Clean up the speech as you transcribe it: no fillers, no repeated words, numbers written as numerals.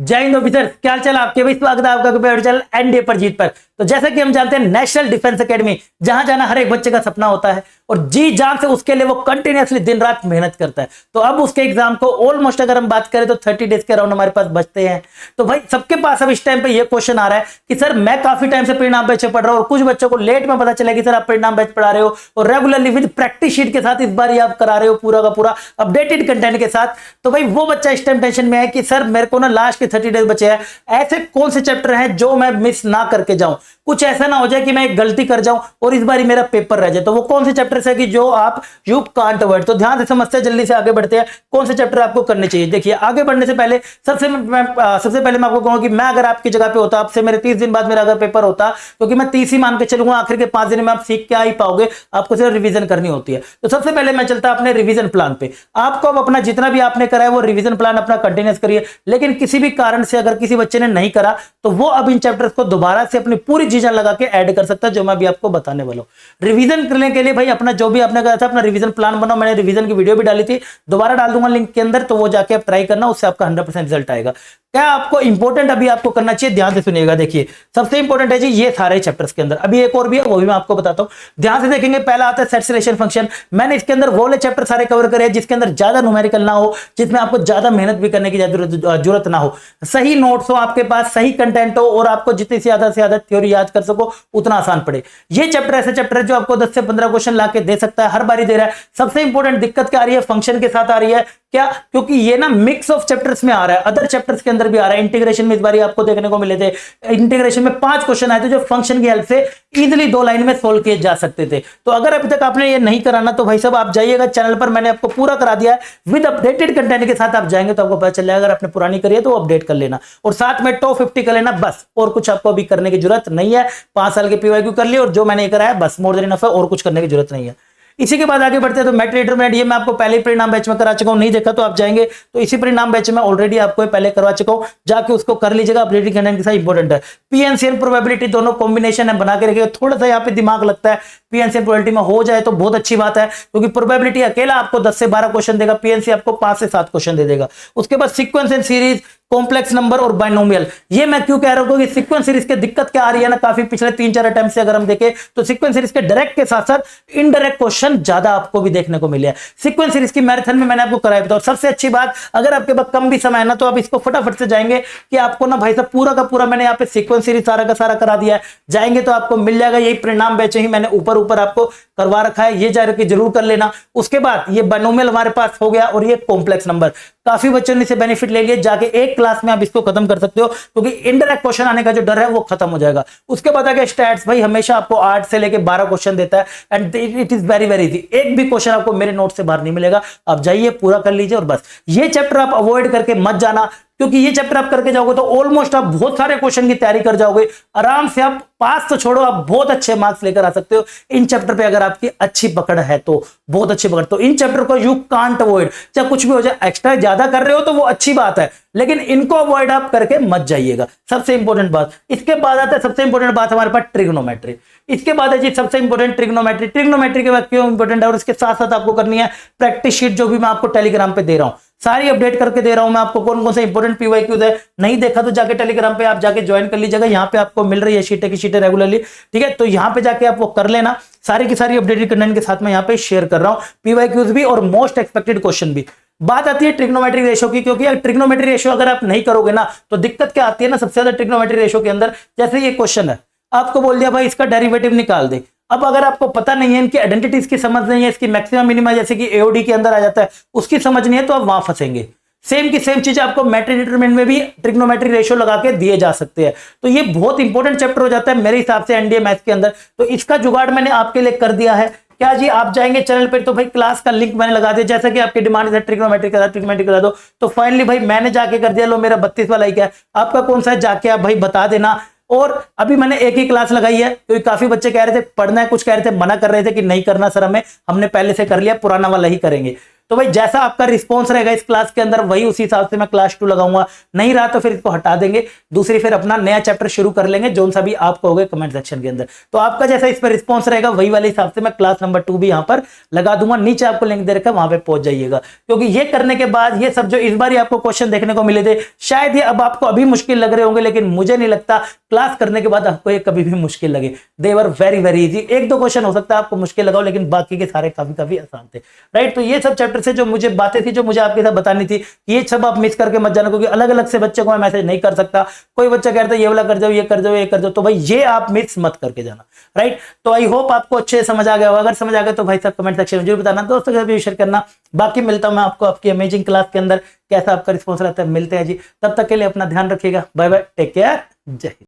जय हिंद ऑफिसर, क्या हाल चाल आपके भाई। स्वागत है आपका फेवरेट चैनल एनडीए पर जीत पर। तो जैसा कि हम जानते हैं नेशनल डिफेंस एकेडमी जहां जाना हर एक बच्चे का सपना होता है और जी जान से उसके लिए वो कंटिन्यूअसली दिन रात मेहनत करता है। तो अब उसके एग्जाम को ऑलमोस्ट अगर हम बात करें तो 30 डेज के अराउंड हमारे पास बचते हैं। तो भाई सबके पास अब इस टाइम पे ये क्वेश्चन आ रहा है कि सर मैं काफी टाइम से परिणाम बैच पढ़ रहा हूँ और कुछ बच्चों को लेट में पता चला कि सर आप परिणाम बैच पढ़ा रहे हो और रेगुलरली विद प्रैक्टिस शीट के साथ इस बार आप करा रहे हो पूरा का पूरा अपडेटेड कंटेंट के साथ। तो भाई वो बच्चा इस टाइम टेंशन में है कि सर मेरे को ना लास्ट के 30 डेज बचे हैं, ऐसे कौन से चैप्टर हैं जो मैं मिस ना करके जाऊं, कुछ ऐसा ना हो जाए कि मैं एक गलती कर जाऊं और इस बार मेरा पेपर रह जाए। तो वो कौन से चैप्टर्स है कि जो आप यू कांट अवॉइड। तो ध्यान से समझते हैं, जल्दी से आगे बढ़ते हैं कौन से चैप्टर आपको करने चाहिए। देखिए आगे बढ़ने से पहले सबसे पहले मैं आपको कहूंगा कि मैं अगर आपकी जगह पे होता, आपसे मेरे 30 दिन बाद मेरा अगर पेपर होता, क्योंकि मैं 30 ही मान के चलूंगा, आखिर के 5 दिन में आप सीख क्या ही पाओगे, आपको सिर्फ रिवीजन करनी होती है। तो सबसे पहले मैं चलता अपने रिवीजन प्लान पे। आपको अब अपना जितना भी आपने करा है वो रिवीजन प्लान अपना कंटिन्यूस करिए, लेकिन किसी भी कारण से अगर किसी बच्चे ने नहीं करा तो वो अब इन चैप्टर्स को दोबारा से अपनी पूरी चीजें लगा के ऐड कर सकता है, जो मैं भी आपको बताने वाला हूं। रिवीजन करने के लिए भाई अपना जो भी आपने कहा था अपना रिवीजन प्लान बनाओ। मैंने रिवीजन की वीडियो भी डाली थी, दोबारा डाल दूंगा लिंक के अंदर, तो वो जाके आप ट्राई करना, उससे आपका 100% रिजल्ट आएगा। क्या आपको इंपॉर्टेंट अभी आपको करना चाहिए, ध्यान से सुनिएगा। देखिए सबसे इंपॉर्टेंट है जी ये सारे चैप्टर्स के अंदर, अभी एक और भी है वो भी मैं आपको बताता हूं, ध्यान से देखेंगे। पहला आता है सेट्स रिलेशन फंक्शन। मैंने इसके अंदर वो चैप्टर सारे कवर करे हैं जिसके अंदर ज्यादा न्यूमेरिकल ना हो, जिसमें आपको ज्यादा मेहनत भी करने की जरूरत ना हो, सही नोट्स हो आपके पास, सही कंटेंट हो और आपको जितनी से ज्यादा थ्योरी याद कर सको उतना आसान पड़े। ये चैप्टर ऐसे चैप्टर है जो आपको 10 से 15 क्वेश्चन ला के दे सकता है, हर बारी दे रहा है। सबसे इंपॉर्टेंट दिक्कत क्या आ रही है, फंक्शन के साथ आ रही है। क्या? क्योंकि ये ना मिक्स ऑफ चैप्टर्स में आ रहा है, अदर चैप्टर्स के अंदर भी आ रहा है। इंटीग्रेशन में इस बार आपको देखने को मिले थे, इंटीग्रेशन में 5 क्वेश्चन आए थे जो फंक्शन की हेल्प से इजीली 2 लाइन में सोल्व किए जा सकते थे। तो अगर अभी तक आपने ये नहीं कराना तो भाई साहब आप जाइएगा चैनल पर, मैंने आपको पूरा करा दिया है विद अपडेटेड कंटेंट के साथ। आप जाएंगे तो आपको पता चल जाएगा, अगर आपने पुरानी करी है तो अपडेट कर लेना और साथ में टॉप 50 कर लेना, बस और कुछ आपको अभी करने की जरूरत नहीं है। 5 साल के पीवाईक्यू कर लिए और जो मैंने कराया बस मोर देन इनफ है, और कुछ करने की जरूरत नहीं है। इसी के बाद आगे बढ़ते हैं तो मेट इंटरमीडिएट, ये मैं आपको पहले ही परिणाम बैच में करा चुका हूं, नहीं देखा तो आप जाएंगे तो इसी परिणाम बैच में ऑलरेडी आपको पहले करवा चुका हूं, जाके उसको कर लीजिएगा। अपडेटेड कंटेंट के साथ इंपॉर्टेंट है। पीएनसीएन प्रोबेबिलिटी दोनों कॉम्बिनेशन है, बना के रखिएगा। थोड़ा सा यहाँ पे दिमाग लगता है, पीएनसीएन प्रोबेबिलिटी में हो जाए तो बहुत अच्छी बात है, क्योंकि प्रोबेबिलिटी अकेला आपको 10 से 12 क्वेश्चन देगा, पीएनसी आपको 5 से 7 क्वेश्चन दे देगा। उसके बाद sequence and series, complex number और बाइनोमियल। ये मैं क्यों कह रहा हूं कि सीक्वेंस सीरीज के दिक्कत क्या आ रही है ना, काफी पिछले 3-4 अटेम्प्ट से अगर हम देखें तो सीक्वेंस सीरीज के डायरेक्ट के साथ साथ इनडायरेक्ट क्वेश्चन ज्यादा आपको भी देखने को मिले हैं। सीक्वेंस सीरीज की मैराथन में मैंने आपको कराया था। और सबसे अच्छी बात, अगर आपके पास कम भी समय है ना तो आप इसको फटाफट से जाएंगे कि आपको ना भाई साहब पूरा का पूरा मैंने यहाँ पे सीक्वेंस सीरीज सारा का सारा करा दिया है, जाएंगे तो आपको मिल जाएगा। यही परिणाम बैच ही मैंने ऊपर आपको करवा रखा है, ये जाकर जरूर कर लेना। उसके बाद ये बाइनोमियल हमारे पास हो गया और ये कॉम्प्लेक्स नंबर, काफी बच्चों ने इसे बेनिफिट ले लिया, जाके एक क्लास में आप इसको खत्म कर सकते हो, क्योंकि इनडायरेक्ट क्वेश्चन आने का जो डर है वो खत्म हो जाएगा। उसके बाद आगे स्टैट्स, भाई हमेशा आपको 8 से लेके 12 क्वेश्चन देता है and it is very very easy. एक भी क्वेश्चन आपको मेरे नोट से बाहर नहीं मिलेगा, आप जाइए पूरा कर लीजिए। और बस ये चैप्टर आप अवॉइड करके मत जाना, क्योंकि ये चैप्टर आप करके जाओगे तो ऑलमोस्ट आप बहुत सारे क्वेश्चन की तैयारी कर जाओगे, आराम से आप पास तो छोड़ो आप बहुत अच्छे मार्क्स लेकर आ सकते हो इन चैप्टर पे, अगर आपकी अच्छी पकड़ है तो, बहुत अच्छी पकड़। तो इन चैप्टर को यू कांट अवॉइड, चाहे कुछ भी हो जाए। एक्स्ट्रा ज्यादा कर रहे हो तो वो अच्छी बात है, लेकिन इनको अवॉइड आप करके मत जाइएगा, सबसे इंपॉर्टेंट बात। इसके बाद आता है सबसे इंपॉर्टेंट बात हमारे पास ट्रिग्नोमेट्री। इसके बाद है जी सबसे इंपॉर्टेंट ट्रिग्नोमेट्री। ट्रिग्नोमेट्री के बाद क्यों इंपॉर्टेंट है, और इसके साथ साथ आपको करनी है प्रैक्टिस शीट, जो भी मैं आपको टेलीग्राम पे दे रहा हूं, सारी अपडेट करके दे रहा हूं मैं आपको। कौन कौन से इंपॉर्टेंट पीवाईक्यूज है, नहीं देखा तो जाके टेलीग्राम पे आप जाके ज्वाइन कर लीजिएगा, यहाँ पे आपको मिल रही है शीटें की शीटें रेगुलरली, ठीक है। तो यहाँ पे जाके आप वो कर लेना, सारी की सारी अपडेटेड कंटेंट के साथ मैं यहाँ पे शेयर कर रहा हूँ, पीवाईक्यूज भी और मोस्ट एक्सपेक्टेड क्वेश्चन भी। बात आती है ट्रिग्नोमेट्रिक रेशो की, क्योंकि ट्रिग्नोमेट्रिक रेशो अगर आप नहीं करोगे ना तो दिक्कत क्या आती है ना, सबसे ज्यादा ट्रिग्नोमेट्रिक रेशो के अंदर, जैसे ये क्वेश्चन है, आपको बोल दिया भाई इसका डेरिवेटिव निकाल दे। अब अगर आपको पता नहीं है, इनकी आइडेंटिटीज की समझ नहीं है, इसकी मैक्सिमम मिनिमा जैसे कि एओडी के अंदर आ जाता है, उसकी समझ नहीं है, तो आप वहां फंसेंगे। सेम की सेम चीज आपको मैट्रिक डिटरमिनेंट में भी ट्रिग्नोमेट्रिक रेशियो लगा के दिए जा सकते हैं। तो ये बहुत इंपॉर्टेंट चैप्टर हो जाता है मेरे हिसाब से एनडीए मैथ्स के अंदर। तो इसका जुगाड़ मैंने आपके लिए कर दिया है। क्या जी, आप जाएंगे चैनल पे तो भाई क्लास का लिंक मैंने लगा दिया, जैसा कि आपकी डिमांड है ट्रिग्नोमेट्रिक करा दो, तो फाइनली भाई मैंने जाके कर दिया। लो मेरा 32 वाला ही क्या है, आपका कौन सा है जाके आप भाई बता देना। और अभी मैंने एक ही क्लास लगाई है, क्योंकि काफी बच्चे कह रहे थे पढ़ना है, कुछ कह रहे थे मना कर रहे थे कि नहीं करना सर हमें, हमने पहले से कर लिया, पुराना वाला ही करेंगे। तो भाई जैसा आपका रिस्पॉन्स रहेगा इस क्लास के अंदर वही उसी हिसाब से मैं क्लास 2 लगाऊंगा, नहीं रहा तो फिर इसको हटा देंगे, दूसरी फिर अपना नया चैप्टर शुरू कर लेंगे जो सा भी आप कहोगे कमेंट सेक्शन के अंदर। तो आपका जैसा इस पर रिस्पॉन्स रहेगा वही वाले हिसाब से मैं क्लास नंबर 2 भी यहाँ पर लगा दूंगा, नीचे आपको लिंक दे रखा है वहां पे पहुंच जाइएगा। क्योंकि ये करने के बाद ये सब जो इस बार आपको क्वेश्चन देखने को मिले थे शायद ये अब आपको अभी मुश्किल लग रहे होंगे, लेकिन मुझे नहीं लगता क्लास करने के बाद आपको ये कभी भी मुश्किल लगे। दे वर वेरी वेरी इजी। एक दो क्वेश्चन हो सकता है आपको मुश्किल लगाओ, लेकिन बाकी के सारे काफी आसान थे, राइट। तो ये सब चैप्टर से जो मुझे बातें थी जो मुझे आपके साथ बतानी थी, ये सब आप मिस करके मत जाना, क्योंकि अलग अलग से बच्चे को मैं मैसेज नहीं कर सकता। कोई बच्चा कहता है ये वाला कर जाओ, ये कर जाओ, ये कर जाओ, तो भाई ये आप मिस मत करके जाना, राइट। तो आई होप आपको अच्छे समझ आ गया होगा। अगर समझ आ गया तो भाई साहब कमेंट सेक्शन में जरूर बताना, दोस्तों के साथ भी शेयर करना। बाकी मिलता हूं मैं आपको आपकी अमेजिंग क्लास के अंदर, कैसा आपका रिस्पॉन्स रहता है, मिलते हैं जी। तब तक के लिए अपना ध्यान रखिएगा, बाय बाय, टेक केयर, जय हिंद।